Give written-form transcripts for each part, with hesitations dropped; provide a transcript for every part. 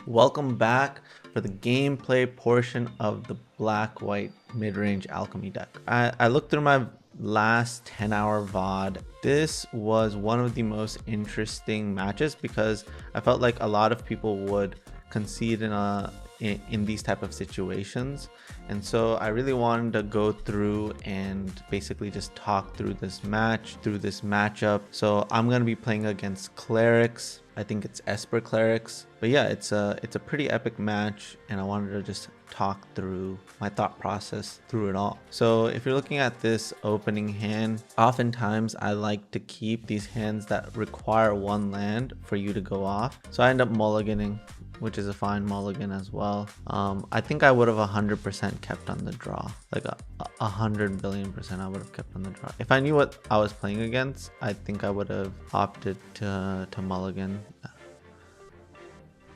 Welcome back for the gameplay portion of the black-white mid-range alchemy deck. I looked through my last 10-hour VOD. This was one of the most interesting matches because I felt like a lot of people would concede in these type of situations, and so I really wanted to go through and basically just talk through this matchup. So I'm gonna be playing against clerics. I think it's Esper clerics, but yeah, it's a pretty epic match, and I wanted to just talk through my thought process through it all. So if you're looking at this opening hand, oftentimes I like to keep these hands that require one land for you to go off. So I end up mulliganing, which is a fine mulligan as well. I think I would have 100% kept on the draw, like a 100 billion% I would have kept on the draw. If I knew what I was playing against, I think I would have opted to mulligan.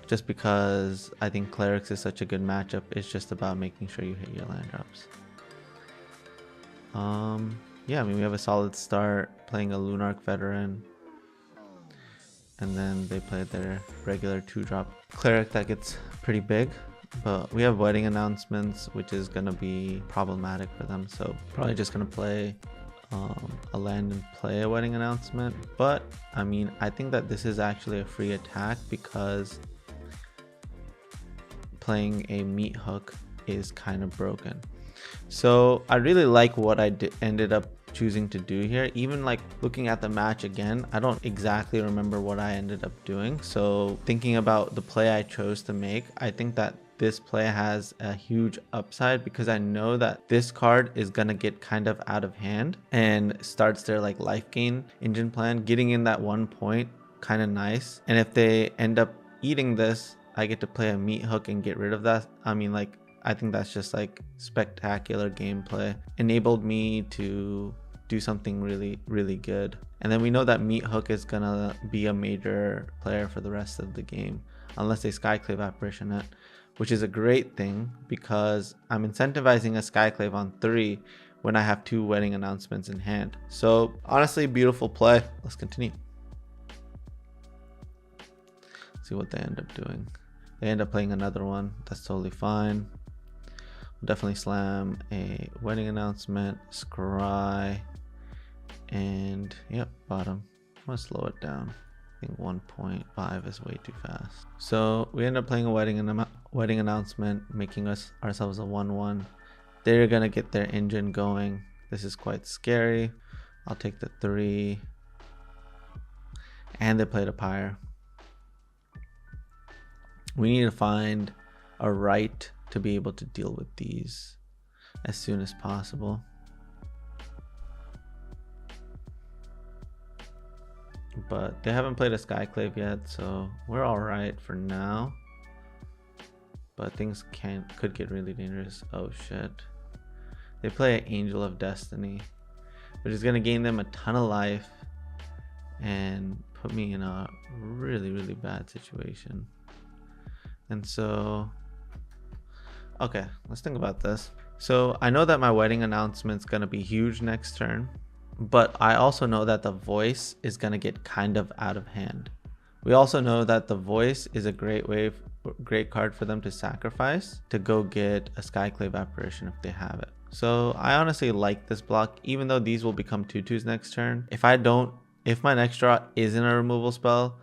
Just because I think clerics is such a good matchup. It's just about making sure you hit your land drops. Yeah, I mean, we have a solid start playing a Lunarch veteran, and then they played their regular 2-drop cleric that gets pretty big. But we have wedding announcements, which is gonna be problematic for them, so probably just gonna play a land and play a wedding announcement. But I mean, I think that this is actually a free attack because playing a meat hook is kind of broken. So I really like what I ended up choosing to do here. Even like looking at the match again, I don't exactly remember what I ended up doing. So thinking about the play I chose to make, I think that this play has a huge upside because I know that this card is gonna get kind of out of hand and starts their like life gain engine plan. Getting in that 1 point, kind of nice. And if they end up eating this, I get to play a meat hook and get rid of that. I mean, like, I think that's just like spectacular gameplay. Enabled me to do something really, really good. And then we know that meat hook is gonna be a major player for the rest of the game, unless they Skyclave Apparition it, which is a great thing because I'm incentivizing a Skyclave on 3 when I have 2 wedding announcements in hand. So honestly, beautiful play. Let's continue. See what they end up doing. They end up playing another one. That's totally fine. We'll definitely slam a wedding announcement, scry, and yep, bottom. I'm gonna slow it down. I think 1.5 is way too fast. So we end up playing a wedding announcement, making ourselves a 1-1. They're gonna get their engine going. This is quite scary. I'll take the 3, and they played a pyre. We need to find a right to be able to deal with these as soon as possible. But they haven't played a Skyclave yet, so we're all right for now. But things could get really dangerous. Oh shit. They play an Angel of Destiny, which is gonna gain them a ton of life and put me in a really, really bad situation. And so, okay, let's think about this. So I know that my wedding announcement's gonna be huge next turn, but I also know that the voice is gonna get kind of out of hand. We also know that the voice is a great card for them to sacrifice to go get a Skyclave Apparition if they have it. So I honestly like this block, even though these will become 2/2s next turn. If my next draw isn't a removal spell,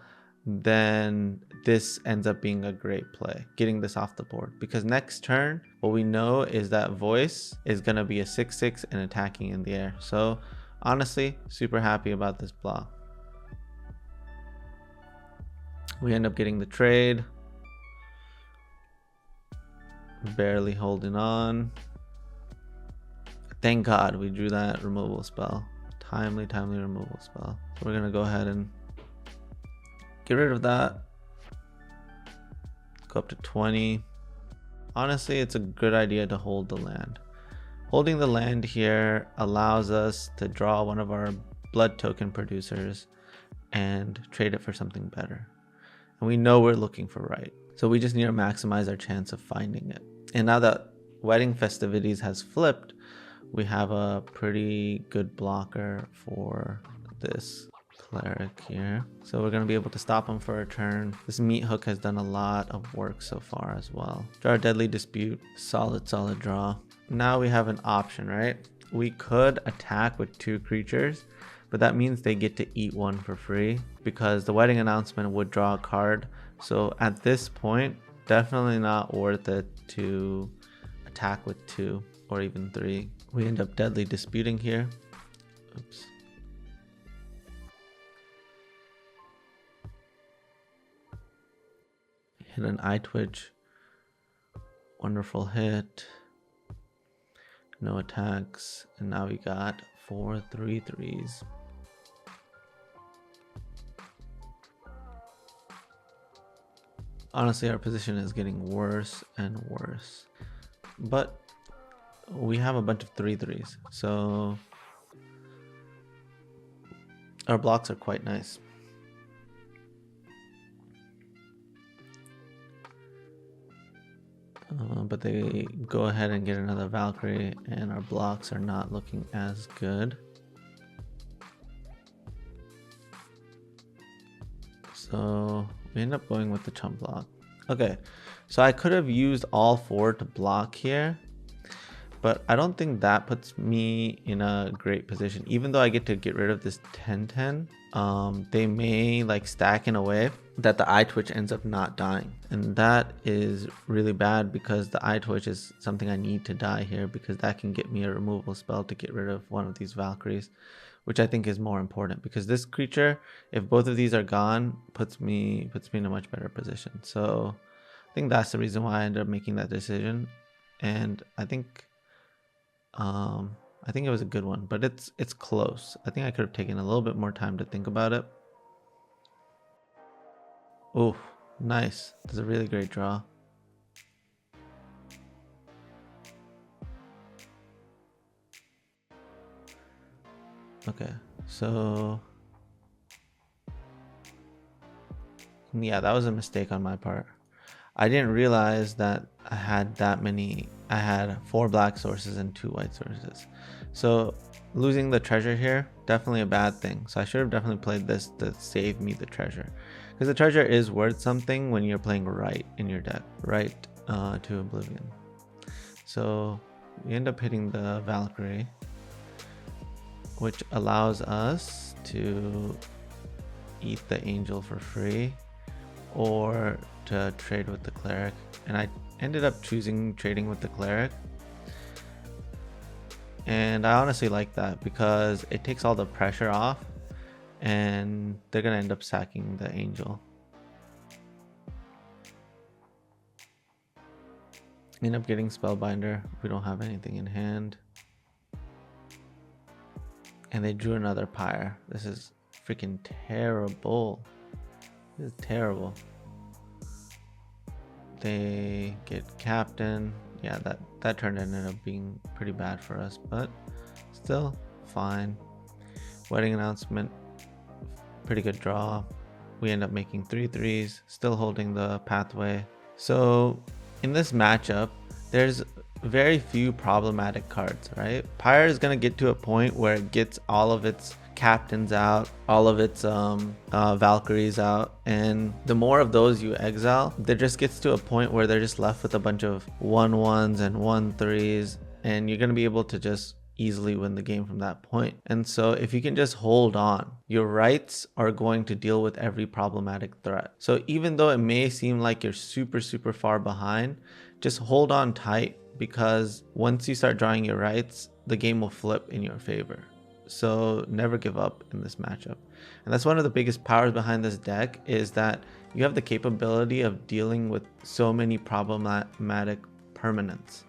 then this ends up being a great play, getting this off the board, because next turn what we know is that voice is going to be a 6/6 and attacking in the air. So honestly, super happy about this block. We end up getting the trade, barely holding on. Thank God we drew that removal spell. Timely removal spell. So we're gonna go ahead and get rid of that. Go up to 20. Honestly, it's a good idea to hold the land. Holding the land here allows us to draw one of our blood token producers and trade it for something better. And we know we're looking for right. So we just need to maximize our chance of finding it. And now that wedding festivities has flipped, we have a pretty good blocker for this cleric here. So we're gonna be able to stop him for a turn. This meat hook has done a lot of work so far as well. Draw a Deadly Dispute. Solid draw. Now we have an option, right? We could attack with 2 creatures, but that means they get to eat 1 for free because the Wedding Announcement would draw a card. So at this point, definitely not worth it to attack with 2 or even 3. We end up Deadly Disputing here. Oops. Hit an Eye Twitch. Wonderful hit. No attacks. And now we got 4 3/3s. Honestly, our position is getting worse and worse. But we have a bunch of 3/3s. So our blocks are quite nice. But they go ahead and get another Valkyrie, and our blocks are not looking as good. So we end up going with the chump block. Okay, so I could have used all 4 to block here, but I don't think that puts me in a great position. Even though I get to get rid of this 10/10, they may like stack in a way that the Eye Twitch ends up not dying. And that is really bad because the Eye Twitch is something I need to die here because that can get me a removal spell to get rid of one of these Valkyries, which I think is more important because this creature, if both of these are gone, puts me in a much better position. So I think that's the reason why I ended up making that decision. And I think it was a good one, but it's close. I think I could have taken a little bit more time to think about it. Oh, nice. That's a really great draw. Okay, so yeah, that was a mistake on my part. I didn't realize that I had that many. I had 4 black sources and 2 white sources. So losing the treasure here, definitely a bad thing. So I should have definitely played this to save me the treasure. Because the treasure is worth something when you're playing right in your deck, right to Oblivion. So we end up hitting the Valkyrie, which allows us to eat the angel for free or to trade with the cleric. And I ended up choosing trading with the cleric. And I honestly like that because it takes all the pressure off and they're going to end up sacking the angel. End up getting Spellbinder. We don't have anything in hand. And they drew another Pyre. This is freaking terrible. This is terrible. They get Captain. Yeah, that turn ended up being pretty bad for us, but still fine. Wedding Announcement, pretty good draw. We end up making 3/3s, still holding the pathway. So in this matchup, there's very few problematic cards, right? Pyre is going to get to a point where it gets all of its captains out, all of its Valkyries out, and the more of those you exile, there just gets to a point where they're just left with a bunch of 1/1s and 1/3s, and you're going to be able to just easily win the game from that point. And so if you can just hold on, your rights are going to deal with every problematic threat. So even though it may seem like you're super far behind, just hold on tight, because once you start drawing your rights, the game will flip in your favor. So never give up in this matchup. And that's one of the biggest powers behind this deck, is that you have the capability of dealing with so many problematic permanents,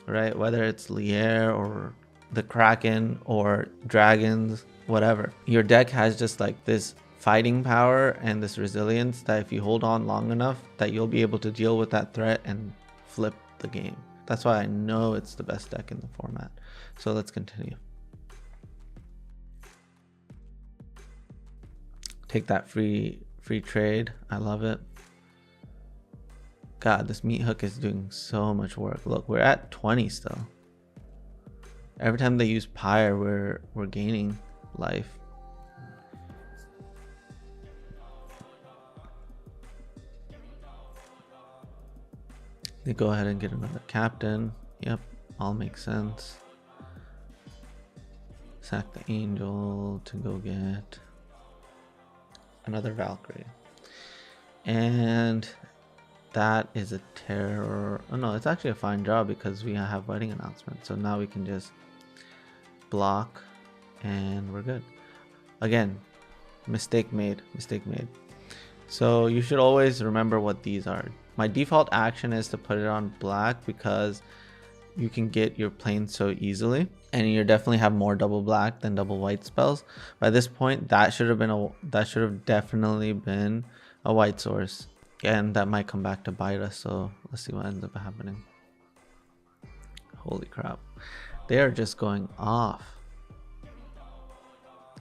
right? Whether it's Lier or the Kraken or dragons, whatever. Your deck has just like this fighting power and this resilience that if you hold on long enough, that you'll be able to deal with that threat and flip the game. That's why I know it's the best deck in the format. So let's continue. Take that free trade. I love it. God, this meat hook is doing so much work. Look, we're at 20 still. Every time they use Pyre, we're gaining life. They go ahead and get another captain. Yep, all makes sense. Sack the angel to go get another Valkyrie. And that is a terror. Oh no, it's actually a fine job because we have wedding announcement. So now we can just block and we're good. Again, mistake made. So you should always remember what these are. My default action is to put it on black because you can get your plane so easily, and you definitely have more double black than double white spells. By this point, that should have definitely been a white source, and that might come back to bite us. So let's see what ends up happening. Holy crap, they are just going off.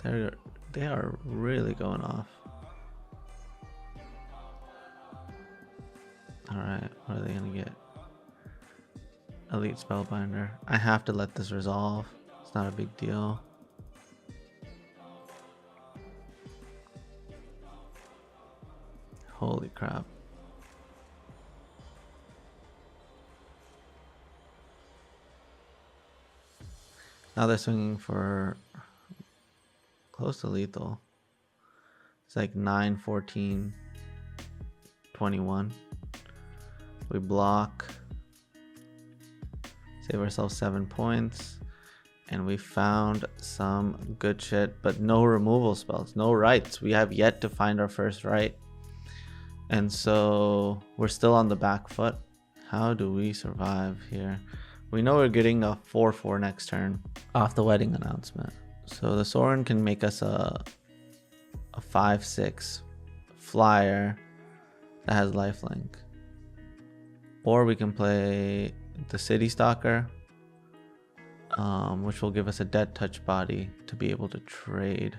They are really going off. All right, what are they gonna get? Elite Spellbinder. I have to let this resolve. It's not a big deal. Holy crap. Now they're swinging for close to lethal. It's like 9, 14, 21. We block. Save ourselves 7 points. And we found some good shit, but no removal spells, no rights. We have yet to find our first right. And so we're still on the back foot. How do we survive here? We know we're getting a 4/4 next turn off the wedding announcement. So the Sorin can make us a 5/6 flyer that has lifelink. Or we can play the City Stalker, which will give us a dead touch body to be able to trade.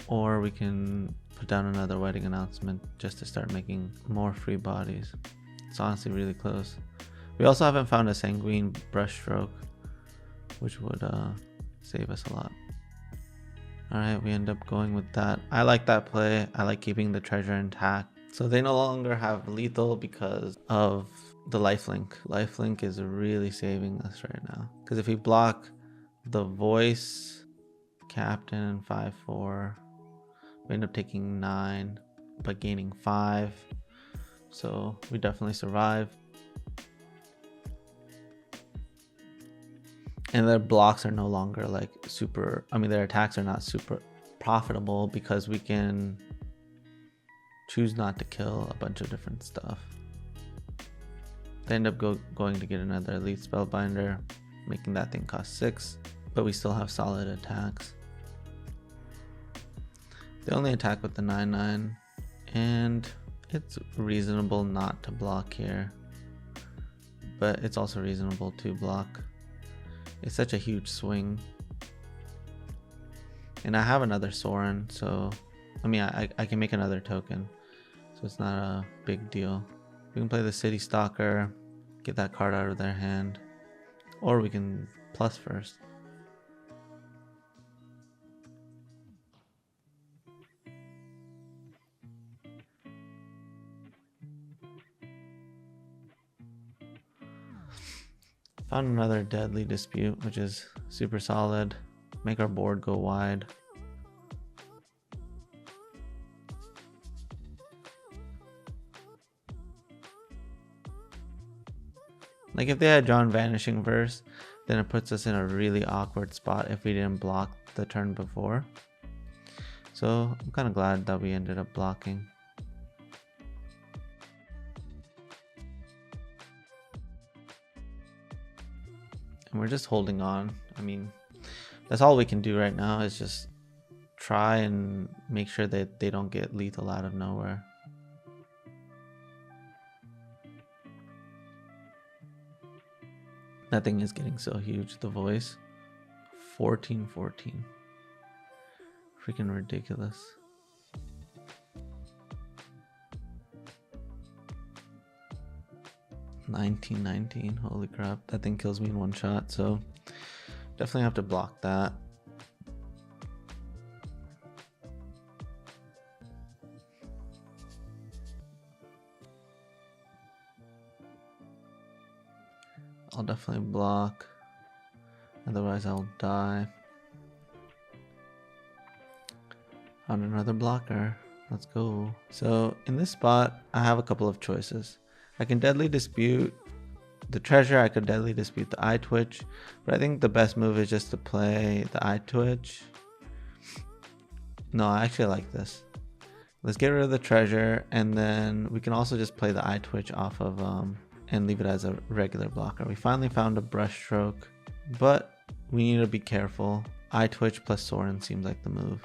Or we can put down another wedding announcement just to start making more free bodies. It's honestly really close. We also haven't found a Sanguine Brushstroke, which would save us a lot. Alright, we end up going with that. I like that play. I like keeping the treasure intact. So they no longer have lethal because of the lifelink. Lifelink is really saving us right now. Because if we block the voice, captain, 5/4, we end up taking 9, but gaining 5. So we definitely survive. And their blocks are no longer like super, I mean, their attacks are not super profitable because we can choose not to kill a bunch of different stuff. They end up going to get another Elite Spellbinder, making that thing cost 6, but we still have solid attacks. They only attack with the 9/9, and it's reasonable not to block here, but it's also reasonable to block. It's such a huge swing. And I have another Sorin, so I mean I can make another token, so it's not a big deal. We can play the City Stalker, get that card out of their hand, or we can plus first. Found another Deadly Dispute, which is super solid. Make our board go wide. Like if they had drawn Vanishing Verse, then it puts us in a really awkward spot if we didn't block the turn before. So I'm kind of glad that we ended up blocking. And we're just holding on. I mean, that's all we can do right now is just try and make sure that they don't get lethal out of nowhere. That thing is getting so huge, the voice. 14/14. Freaking ridiculous. $19.19. Holy crap. That thing kills me in one shot, so definitely have to block that. I'll definitely block. Otherwise I'll die. Found another blocker. Let's go. So in this spot, I have a couple of choices. I can Deadly Dispute the treasure. I could Deadly Dispute the Eye Twitch. But I think the best move is just to play the Eye Twitch. No, I actually like this. Let's get rid of the treasure. And then we can also just play the Eye Twitch off of and leave it as a regular blocker. We finally found a brushstroke. But we need to be careful. Eye Twitch plus Soren seems like the move.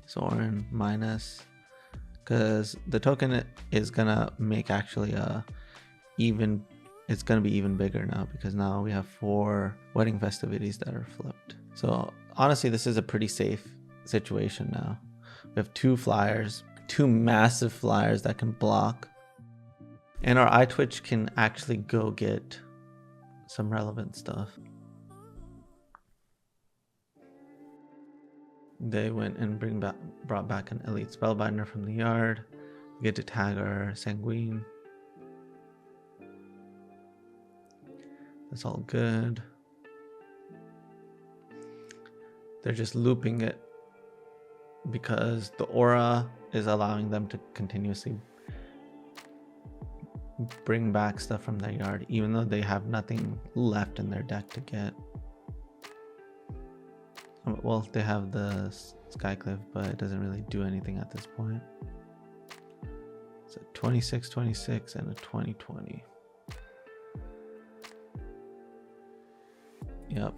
Soren minus, because the token is gonna make actually it's gonna be even bigger now, because now we have 4 wedding festivities that are flipped. So honestly, this is a pretty safe situation now. We have 2 flyers, 2 massive flyers that can block, and our Eye Twitch can actually go get some relevant stuff. They went and brought back an elite spellbinder from the yard. We get to tag our sanguine. That's all good. They're just looping it because the aura is allowing them to continuously bring back stuff from their yard, even though they have nothing left in their deck to get. Well, they have the Skycliff, but it doesn't really do anything at this point. It's a 26-26 and a 20-20. Yep.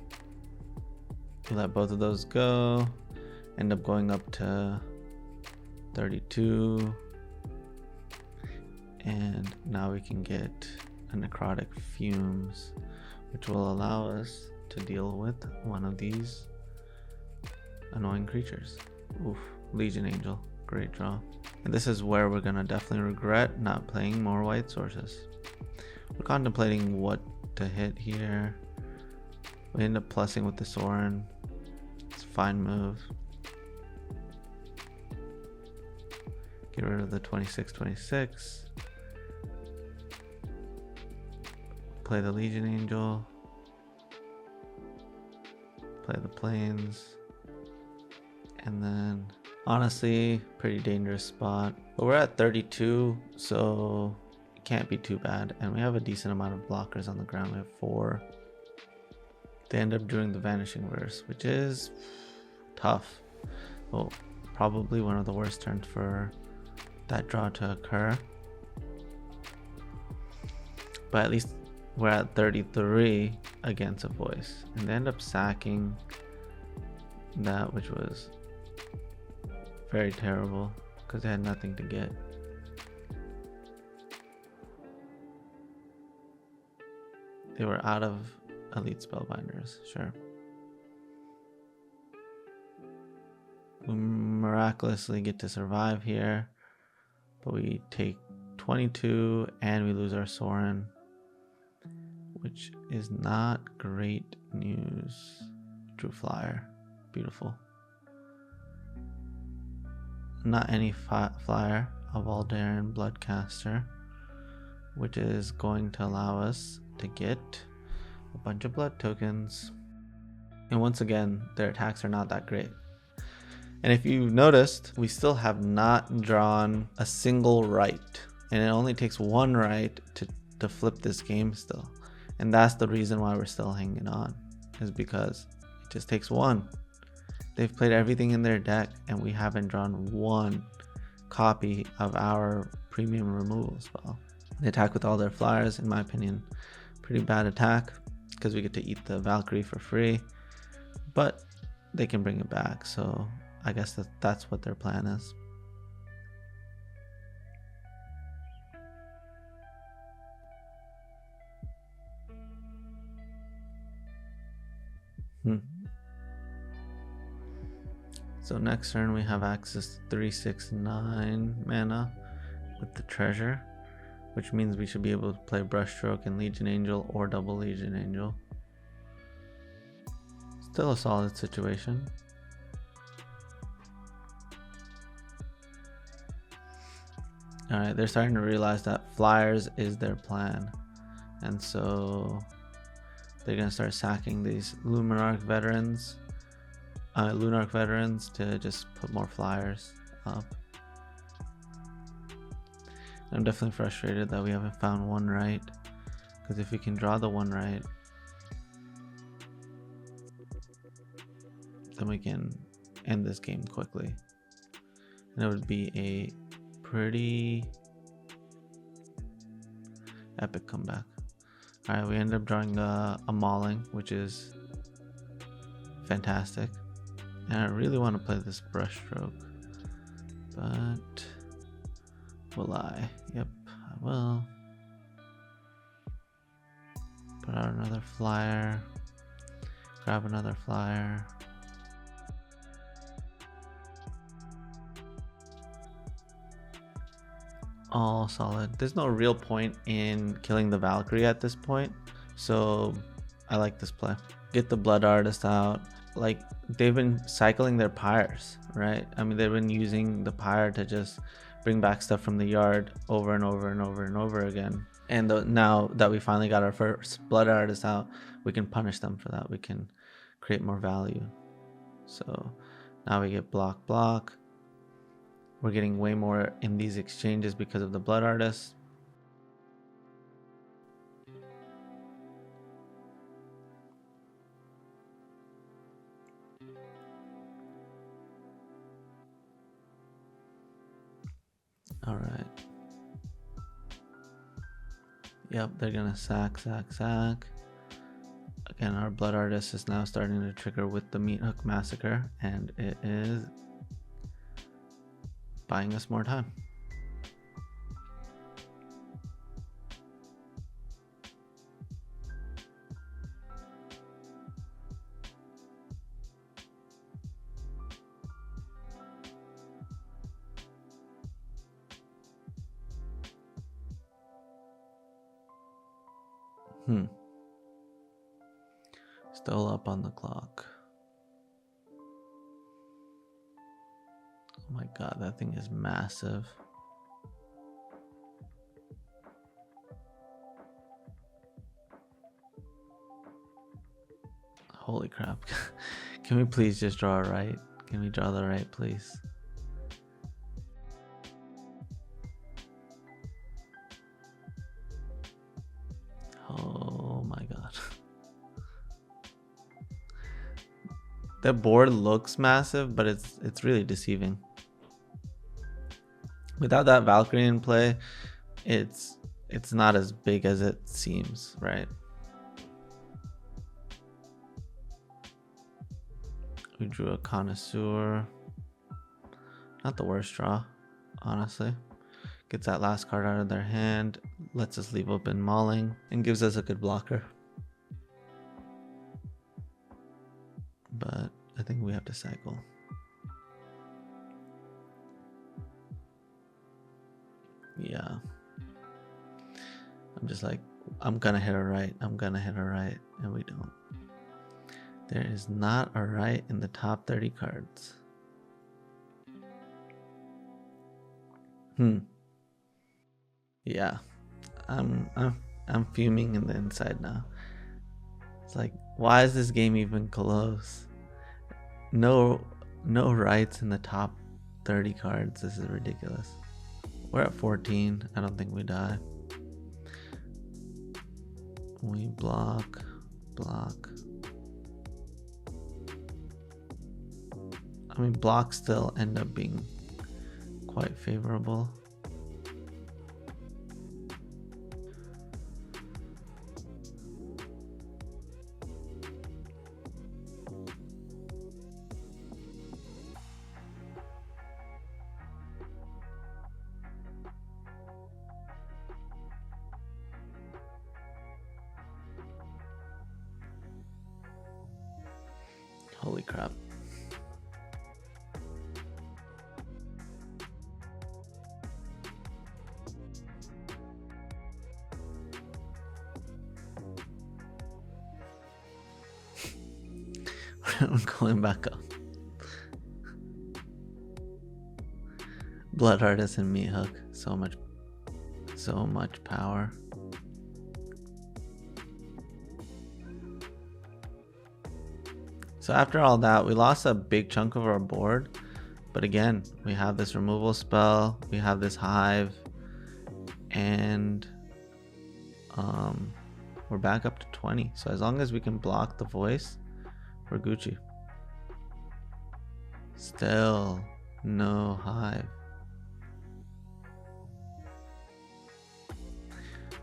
Let both of those go. End up going up to 32. And now we can get a Necrotic Fumes, which will allow us to deal with one of these annoying creatures. Oof, Legion Angel, great draw. And this is where we're gonna definitely regret not playing more white sources. We're contemplating what to hit here. We end up plussing with the Soren. It's a fine move. Get rid of the 26-26. Play the Legion Angel. Play the Plains. And then, honestly, pretty dangerous spot. But we're at 32, so it can't be too bad. And we have a decent amount of blockers on the ground. We have 4. They end up doing the Vanishing Verse, which is tough. Well, probably one of the worst turns for that draw to occur. But at least we're at 33 against a voice. And they end up sacking that, which was very terrible because they had nothing to get. They were out of elite spellbinders, sure. We miraculously get to survive here, but we take 22 and we lose our Soren, which is not great news. True Flyer, beautiful. Not any flyer, a Valdarin Bloodcaster, which is going to allow us to get a bunch of blood tokens. And once again, their attacks are not that great. And if you've noticed, we still have not drawn a single right. And it only takes 1 right to flip this game still. And that's the reason why we're still hanging on, is because it just takes 1. They've played everything in their deck and we haven't drawn 1 copy of our premium removal spell. They attack with all their flyers, in my opinion. Pretty bad attack because we get to eat the Valkyrie for free, but they can bring it back. So I guess that's what their plan is. So next turn we have access to 3/6/9 mana with the treasure, which means we should be able to play Brushstroke and Legion Angel or double Legion Angel. Still a solid situation. All right, they're starting to realize that flyers is their plan, and so they're gonna start sacking these Lunarch veterans to just put more flyers up. I'm definitely frustrated that we haven't found one right, because if we can draw the one right, then we can end this game quickly, and it would be a pretty epic comeback. All right, we ended up drawing a mauling, which is fantastic, and I really want to play this brush stroke, but will I? Yep, I will. Put out another flyer, grab another flyer. All solid. There's no real point in killing the Valkyrie at this point, so I like this play. Get the Blood Artist out. Like, they've been cycling their pyres, right? I mean, they've been using the pyre to just bring back stuff from the yard over and over and over and over again. And now that we finally got our first Blood Artist out, we can punish them for that. We can create more value. So now we get block. We're getting way more in these exchanges because of the Blood Artist. All right. Yep, they're gonna sack. Again, our Blood Artist is now starting to trigger with the Meat Hook Massacre, and it is buying us more time. Still up on the clock. Oh my god, that thing is massive. Holy crap. Can we please just draw a right? Can we draw the right, please? Oh my god. The board looks massive, but it's really deceiving. Without that Valkyrie in play, it's not as big as it seems, right? We drew a Connoisseur. Not the worst draw, honestly. Gets that last card out of their hand, lets us leave open Mauling, and gives us a good blocker. But I think we have to cycle. Yeah. I'm just like, I'm gonna hit a right, and we don't. There is not a right in the top 30 cards. Yeah. I'm fuming in the inside now. It's like, why is this game even close? No rights in the top 30 cards. This is ridiculous. We're at 14. I don't think we die. We block. I mean, blocks still end up being quite favorable. Holy crap. I'm going back up. Blood Artist and Meat Hook. So much power. So after all that, we lost a big chunk of our board. But again, we have this removal spell, we have this hive, and we're back up to 20. So as long as we can block the voice, we're Gucci. Still no hive.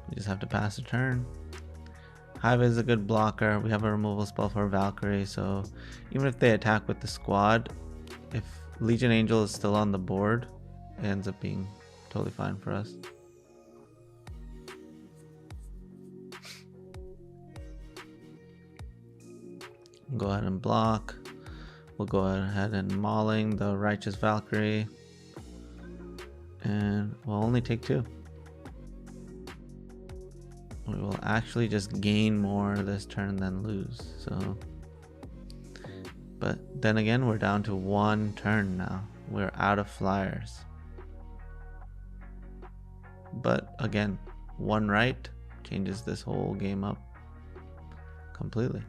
We just have to pass a turn. Hive is a good blocker. We have a removal spell for Valkyrie, so even if they attack with the squad, if Legion Angel is still on the board, it ends up being totally fine for us. Go ahead and block. We'll go ahead and mauling the Righteous Valkyrie, and we'll only take 2. We will actually just gain more this turn than lose. So, but then again, we're down to 1 turn now. We're out of flyers. But again, 1 right changes this whole game up completely.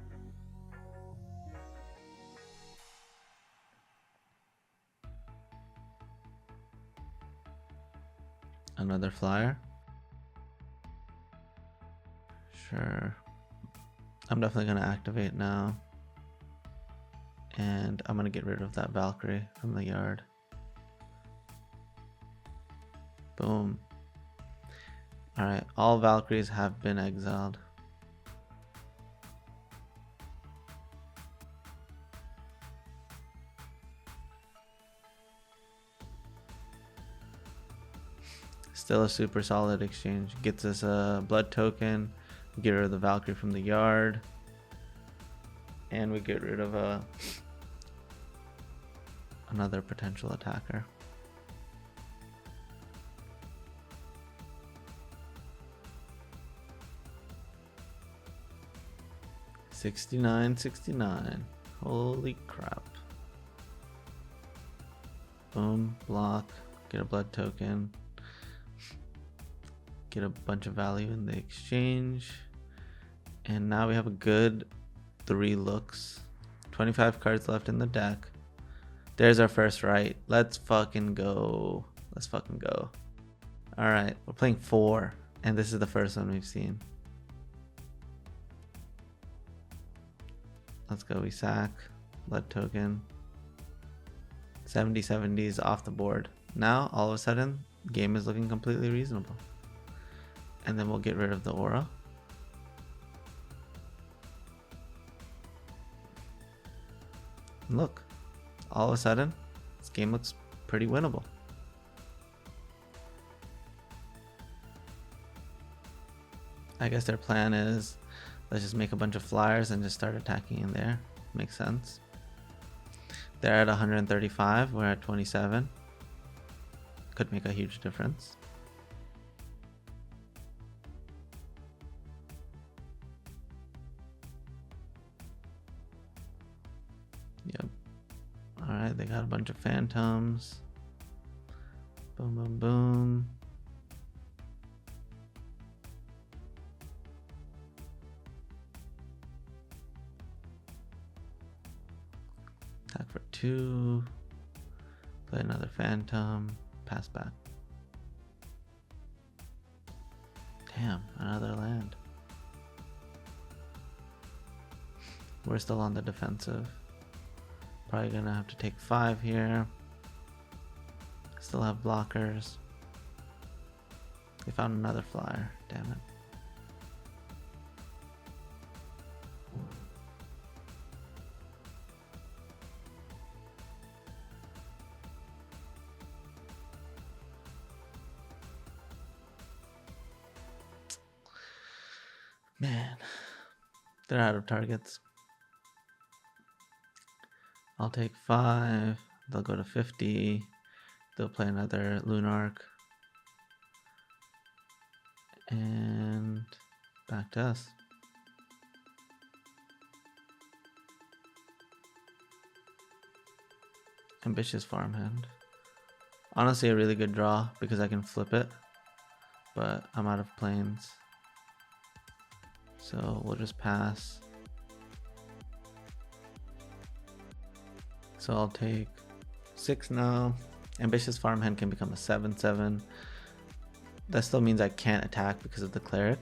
Another flyer. Sure. I'm definitely going to activate now. And I'm going to get rid of that Valkyrie from the yard. Boom. Alright, all Valkyries have been exiled. Still a super solid exchange. Gets us a blood token. We get rid of the Valkyrie from the yard. And we get rid of another potential attacker. $69.69. Holy crap. Boom, block, get a blood token. Get a bunch of value in the exchange. And now we have a good 3 looks. 25 cards left in the deck. There's our first right. Let's fucking go. Let's fucking go. Alright, we're playing 4. And this is the first one we've seen. Let's go. We sack. Blood token. 70/70s off the board. Now, all of a sudden, the game is looking completely reasonable. And then we'll get rid of the aura. And look, all of a sudden, this game looks pretty winnable. I guess their plan is, let's just make a bunch of flyers and just start attacking in there. Makes sense. They're at 135, we're at 27. Could make a huge difference. Yep. Alright, they got a bunch of phantoms. Boom, boom, boom. Attack for 2. Play another phantom. Pass back. Damn, another land. We're still on the defensive. Probably gonna have to take 5 here. Still have blockers. They found another flyer. Damn it. Man, they're out of targets. I'll take 5. They'll go to 50. They'll play another Lunark. And back to us. Ambitious farmhand. Honestly, a really good draw because I can flip it, but I'm out of planes. So we'll just pass. So I'll take 6 now. Ambitious Farmhand can become a 7/7. That still means I can't attack because of the Cleric.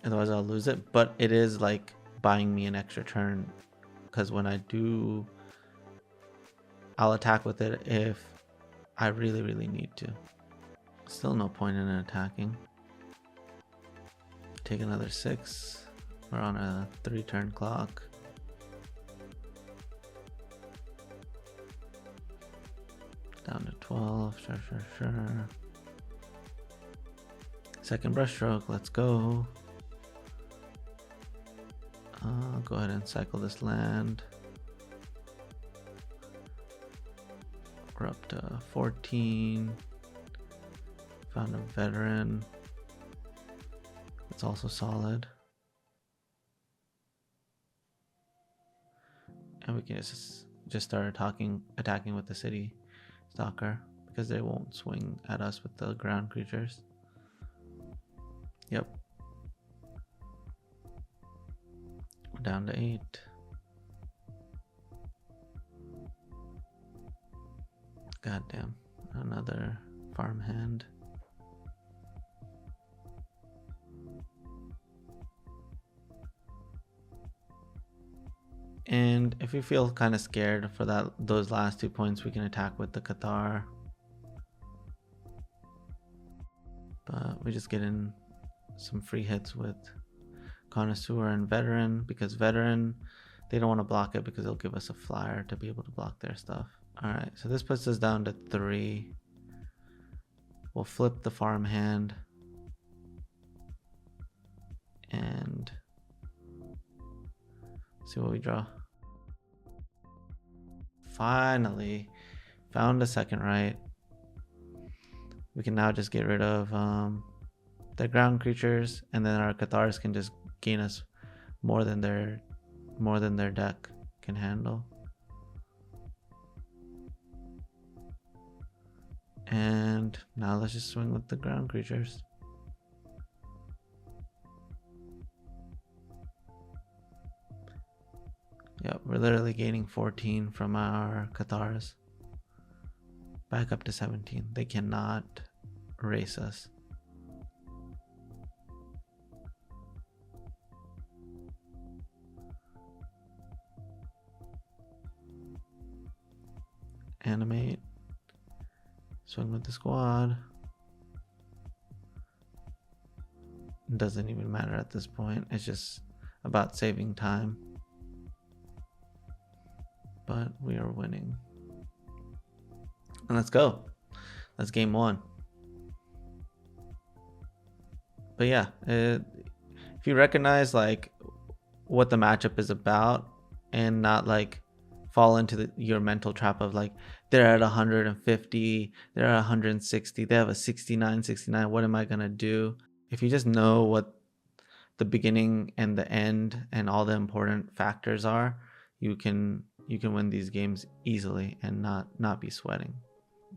Otherwise I'll lose it, but it is like buying me an extra turn, because when I do, I'll attack with it if I really need to. Still no point in attacking. Take another 6. We're on a 3-turn clock. Down to 12. Sure. Second brushstroke. Let's go. I'll go ahead and cycle this land. We're up to 14. Found a veteran. It's also solid. And we can just start attacking with the city stalker, because they won't swing at us with the ground creatures. Yep. We're down to 8. Goddamn. Another farmhand. And if you feel kind of scared for those last 2 points, we can attack with the Cathar. But we just get in some free hits with Connoisseur and Veteran, because Veteran, they don't want to block it because it'll give us a flyer to be able to block their stuff. Alright, so this puts us down to 3. We'll flip the farmhand. And see what we draw. Finally found a second right. We can now just get rid of the ground creatures, and then our Cathars can just gain us more than their deck can handle. And now let's just swing with the ground creatures. Yep, we're literally gaining 14 from our Cathars. Back up to 17. They cannot race us. Animate. Swing with the squad. It doesn't even matter at this point. It's just about saving time. But we are winning. And let's go. That's game 1. But yeah, if you recognize like what the matchup is about, and not like fall into your mental trap of like, they're at 150, they're at 160, they have a 69, what am I gonna do? If you just know what the beginning and the end and all the important factors are, you can win these games easily and not be sweating.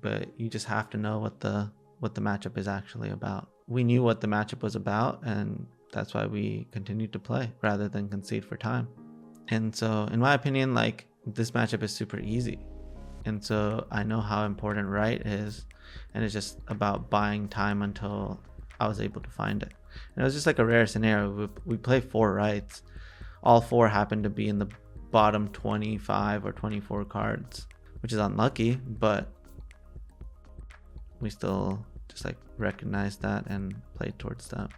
But you just have to know what the matchup is actually about. We knew what the matchup was about, and that's why we continued to play rather than concede for time. And so in my opinion, like, this matchup is super easy. And so I know how important right is, and it's just about buying time until I was able to find it. And it was just like a rare scenario. We play 4 rights. All 4 happened to be in the bottom 25 or 24 cards, which is unlucky, but we still just like recognized that and played towards that.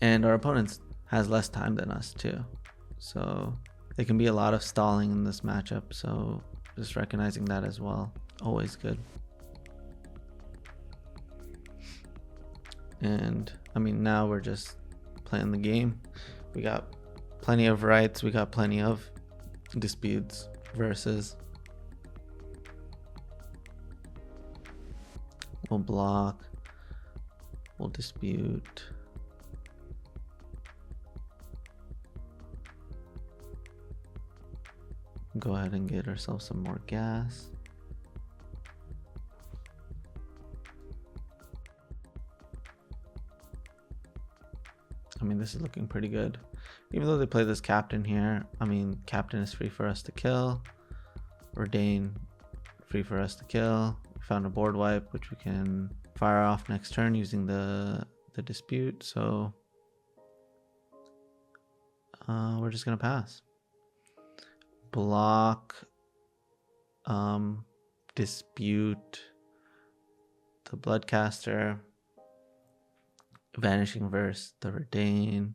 And our opponents has less time than us too, so there can be a lot of stalling in this matchup, so just recognizing that as well, always good. And I mean, now we're just playing the game. We got plenty of rights, we got plenty of disputes versus. We'll block, we'll dispute. Go ahead and get ourselves some more gas. I mean, this is looking pretty good. Even though they play this captain here, I mean, captain is free for us to kill. Ordain, free for us to kill. We found a board wipe, which we can fire off next turn using the dispute. So we're just gonna pass. Block, dispute, the Bloodcaster, Vanishing Verse, the Ordain.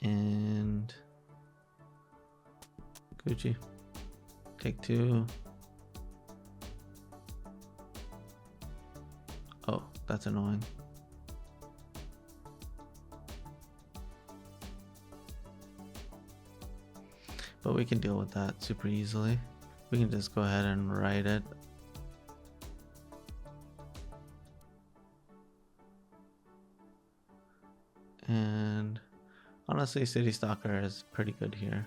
And Gucci. Take 2. Oh, that's annoying. But we can deal with that super easily. We can just go ahead and write it. And honestly, City Stalker is pretty good here.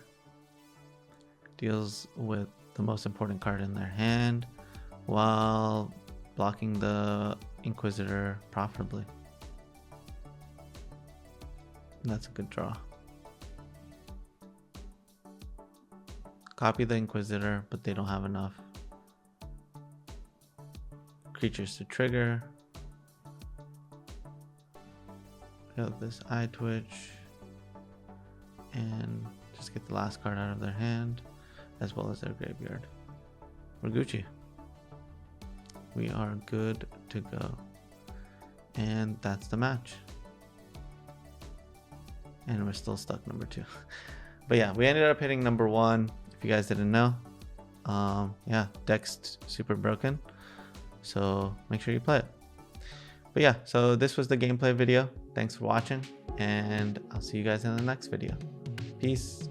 Deals with the most important card in their hand while blocking the Inquisitor profitably. And that's a good draw. Copy the Inquisitor, but they don't have enough creatures to trigger. Got this Eye Twitch. And just get the last card out of their hand, as well as their graveyard. We're Gucci. We are good to go. And that's the match. And we're still stuck number 2. But yeah, we ended up hitting number 1. If you guys didn't know, yeah, deck's super broken, so make sure you play it. But yeah, so this was the gameplay video. Thanks for watching, and I'll see you guys in the next video. Peace.